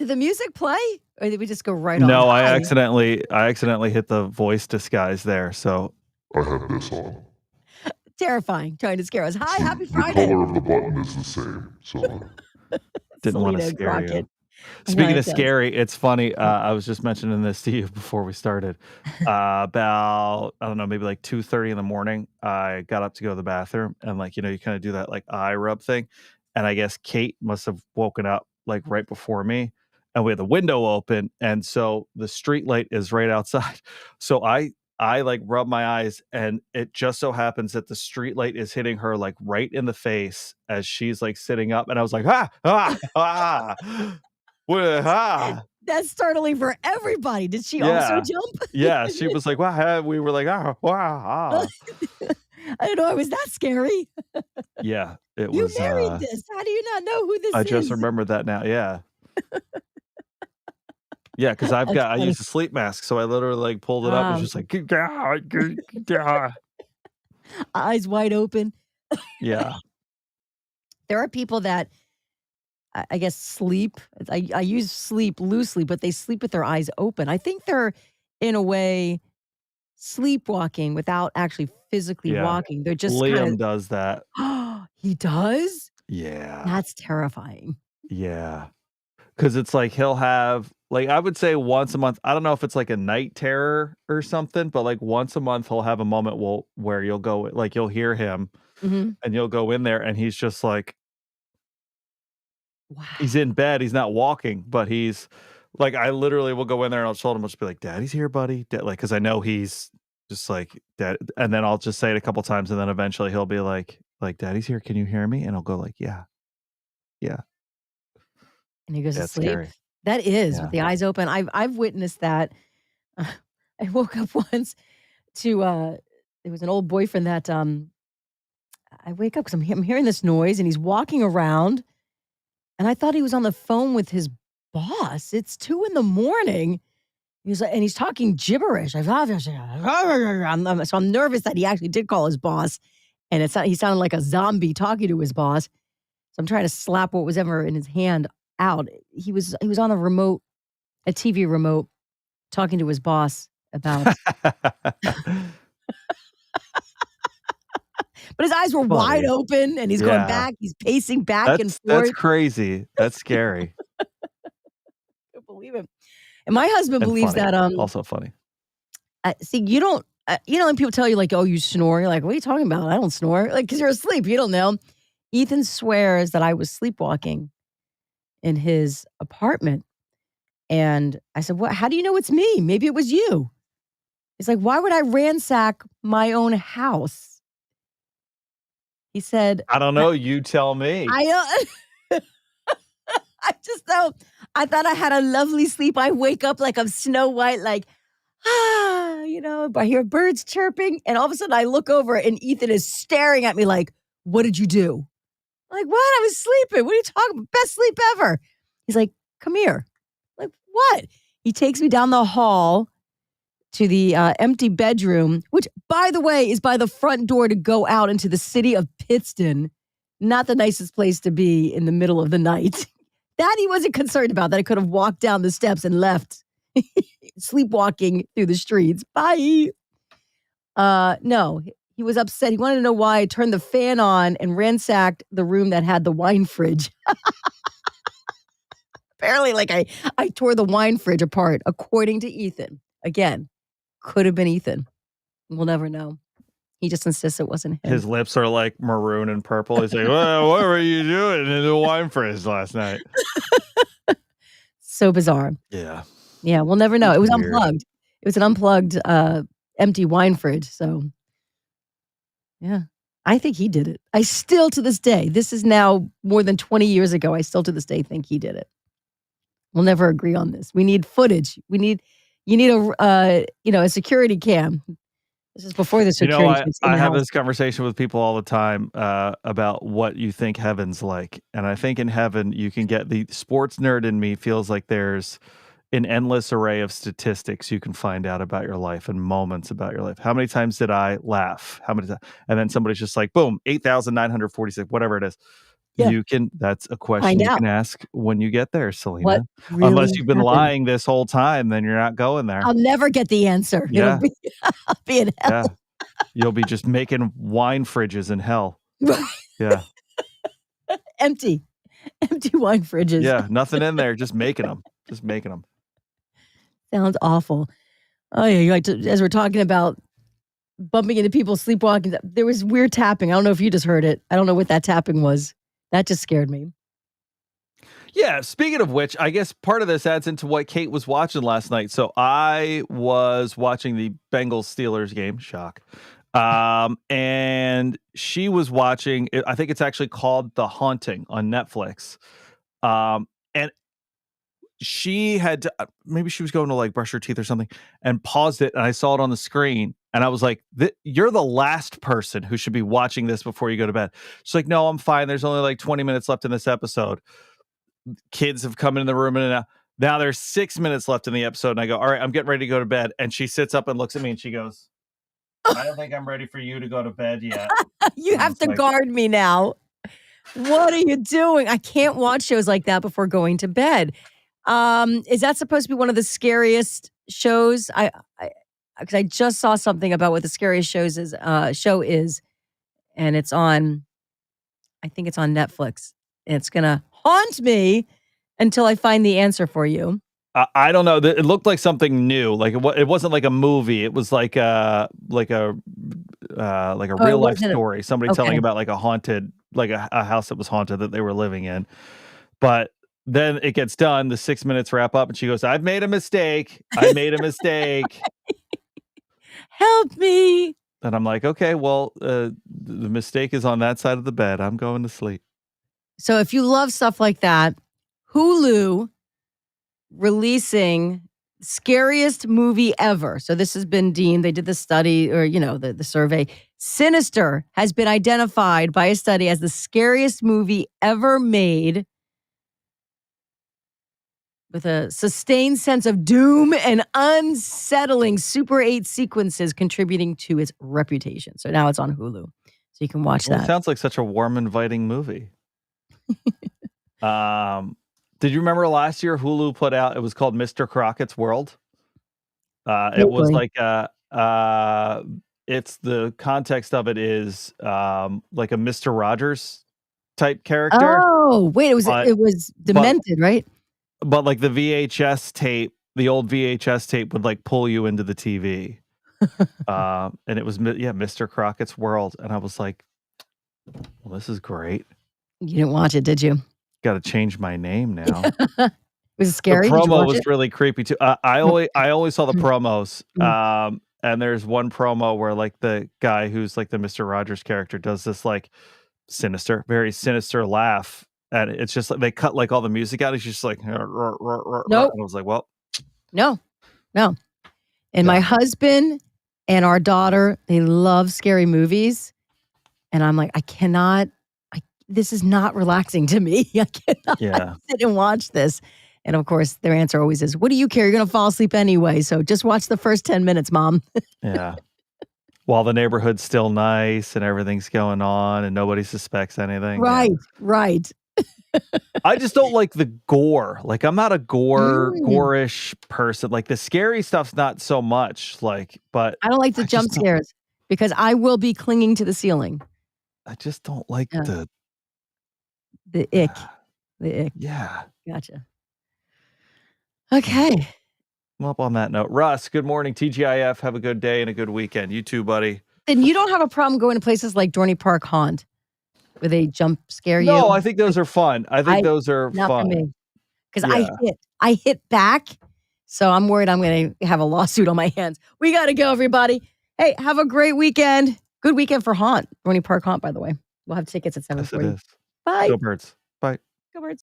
Did the music play? Or did we just go right on? No, I Hi. accidentally hit the voice disguise there, so I have this on. Terrifying, trying to scare us. Hi, See, happy the Friday. color of the button is the same, so didn't want to Selena scare Crockett. you. I know Speaking it of does. scary, it's funny, I was just mentioning this to you before we started. About, I don't know, maybe like 2:30 in the morning, I got up to go to the bathroom and, like, you know, you kinda do that, like, eye rub thing, and I guess Kate must have woken up, like, right before me, and we had the window open, and so the street light is right outside. So I, like, rub my eyes, and it just so happens that the street light is hitting her, like, right in the face as she's, like, sitting up, and I was like, "Ah, ah, ah, ah." That's startling for everybody. Did she also Yeah. jump? Yeah, she was like, "Wow," we were like, "Ah, wow, ah." I don't know. Was that scary? Yeah, it You was, married this. How do you not know who this I just is? remembered that now, yeah. Yeah, 'cause That's I funny. use a sleep mask, so I literally, like, pulled it up and was just like, Eyes wide open. Yeah. There are people that I guess sleep. I use sleep loosely, but they sleep with their eyes open. I think they're in a way sleepwalking without actually physically Yeah. walking. They're just Liam kinda does that. he does? Yeah. That's terrifying. Yeah. 'Cause it's like he'll have, like, I would say once a month, I don't know if it's like a night terror or something, but, like, once a month he'll have a moment where you'll go, like, you'll hear him Mhm. and you'll go in there and he's just like, he's Wow. in bed, he's not walking, but he's like, I literally will go in there and I'll show him, I'll just be like, "Daddy's here, buddy." Like, 'cause I know he's just like, "Dad," and then I'll just say it a couple times, and then eventually he'll be like, "Daddy's here, can you hear me?" And I'll go like, "Yeah, yeah." And he goes to That's sleep? scary. That is, with Yeah. the eyes open. I've witnessed that. I woke up once to, there was an old boyfriend that, I wake up 'cause I'm hearing this noise, and he's walking around, and I thought he was on the phone with his boss. It's 2 in the morning. He's like and he's talking gibberish. So I'm nervous that he actually did call his boss, and he sounded like a zombie talking to his boss. So I'm trying to slap what was ever in his hand out. He was on a TV remote, talking to his boss about but his eyes were wide Funny. open, and he's going Yeah. back, he's pacing back and That's forth. crazy. That's scary Can't believe it. And my husband and believes funny. that, Also funny. see, you don't, when people tell you, like, "Oh, you snore," you're like, "What are you talking about? I don't snore." Like, 'cause you're asleep, you don't know. Ethan swears that I was sleepwalking in his apartment, and I said, "What? How do you know it's me? Maybe it was you." He's like, "Why would I ransack my own house?" He said, I don't know, you tell me. I I just know I thought I had a lovely sleep. I wake up like I'm Snow White, like, I hear birds chirping, and all of a sudden I look over and Ethan is staring at me like, "What did you do?" I'm like, "What? I was sleeping. What are you talking about? Best sleep ever." He's like, "Come here." I'm like, "What?" He takes me down the hall to the empty bedroom, which, by the way, is by the front door to go out into the city of Pittston. Not the nicest place to be in the middle of the night. That he wasn't concerned about, that I could have walked down the steps and left, sleepwalking through the streets. Bye. No, he was upset. He wanted to know why I turned the fan on and ransacked the room that had the wine fridge. Apparently, like, I tore the wine fridge apart, according to Ethan. Again, could have been Ethan. We'll never know. He just insists it wasn't him. His lips are like maroon and purple. He's like, "Well, what were you doing in the wine fridge last night?" So bizarre. Yeah. Yeah, we'll never know. It's It was weird. unplugged. It was an unplugged, empty wine fridge, so yeah. I think he did it. I still, to this day, this is now more than 20 years ago, I still to this day think he did it. We'll never agree on this. We need footage. You need a security cam. This is before the You know, security cam's in I the have house. this conversation with people all the time, about what you think heaven's like, and I think in heaven, you can get the sports nerd in me feels like there's an endless array of statistics you can find out about your life and moments about your life. How many times did I laugh? How many times? And then somebody's just like, boom, 8,946, whatever it is. That's a Find question you out. can ask when you get there, Selena. What Unless really you've been happened. lying this whole time, then you're not going there. I'll never get the answer. Yeah. I'll be in hell. Yeah. You'll be just making wine fridges in hell. Right. Yeah. Empty wine fridges. Yeah. Nothing in there. Just making them. Sounds awful. Oh yeah, as we're talking about bumping into people sleepwalking, there was weird tapping. I don't know if you just heard it. I don't know what that tapping was. That just scared me. Yeah, speaking of which, I guess part of this adds into what Kate was watching last night. So I was watching the Bengals-Steelers game, shock. And she was watching, I think it's actually called The Haunting on Netflix. And she had to, maybe she was going to like brush her teeth or something and paused it, and I saw it on the screen, and I was like, you're the last person who should be watching this before you go to bed. She's like, no, I'm fine. There's only like 20 minutes left in this episode. Kids have come in the room, and now there's 6 minutes left in the episode, and I go, all right, I'm getting ready to go to bed. And she sits up and looks at me, and she goes, I don't think I'm ready for you to go to bed yet. You have to guard me now. What are you doing? I can't watch shows like that before going to bed. Is that supposed to be one of the scariest shows? Because I just saw something about what the scariest show is, and it's on, I think it's on Netflix. And it's gonna haunt me until I find the answer for you. I don't know. It looked like something new. Like it wasn't like a movie. It was like a real life story. Somebody telling about like a haunted, like a house that was haunted that they were living in. But then it gets done. The 6 minutes wrap up, and she goes, "I've made a mistake. Help me!" And I'm like, "Okay, well, the mistake is on that side of the bed. I'm going to sleep." So if you love stuff like that, Hulu releasing scariest movie ever. So this has been deemed, they did the study, or the survey. Sinister has been identified by a study as the scariest movie ever made, with a sustained sense of doom and unsettling Super 8 sequences contributing to its reputation. So now it's on Hulu. So you can watch that. It sounds like such a warm, inviting movie. Did you remember last year Hulu put out, it was called Mr. Crockett's World? It was like it's the context of it is like a Mr. Rogers type character. Oh, wait, it was demented, right? But like the VHS tape, the old VHS tape would like pull you into the TV. And it was Mr. Crockett's World, and I was like, well, this is great. You didn't watch it, did you? Got to change my name now. Was it scary? The promo was really creepy too. I always saw the promos. And there's one promo where like the guy who's like the Mr. Rogers character does this like very sinister laugh, and it's just like they cut like all the music out. He's just like, nope. And I was like, well, no. And my husband and our daughter, they love scary movies, and I'm like, I cannot. This is not relaxing to me. I cannot sit and watch this. And of course, their answer always is, what do you care? You're going to fall asleep anyway. So just watch the first 10 minutes, Mom. Yeah. While the neighborhood's still nice and everything's going on and nobody suspects anything. Right. I just don't like the gore. Like, I'm not a gore-ish person. Like, the scary stuff's not so much. Like, but I don't like the jump scares because I will be clinging to the ceiling. I just don't like the ick. The ick. Yeah. Gotcha. Okay. Well, up on that note, Russ, good morning. TGIF, have a good day and a good weekend. You too, buddy. And you don't have a problem going to places like Dorney Park Haunt where they jump scare you? No, I think those are fun. I think those are not fun. For me. Because I hit back. So I'm worried I'm going to have a lawsuit on my hands. We got to go, everybody. Hey, have a great weekend. Good weekend for Haunt. Dorney Park Haunt, by the way. We'll have tickets at 7:40. Yes, it is. Bye. Go Birds. Bye. Go Birds.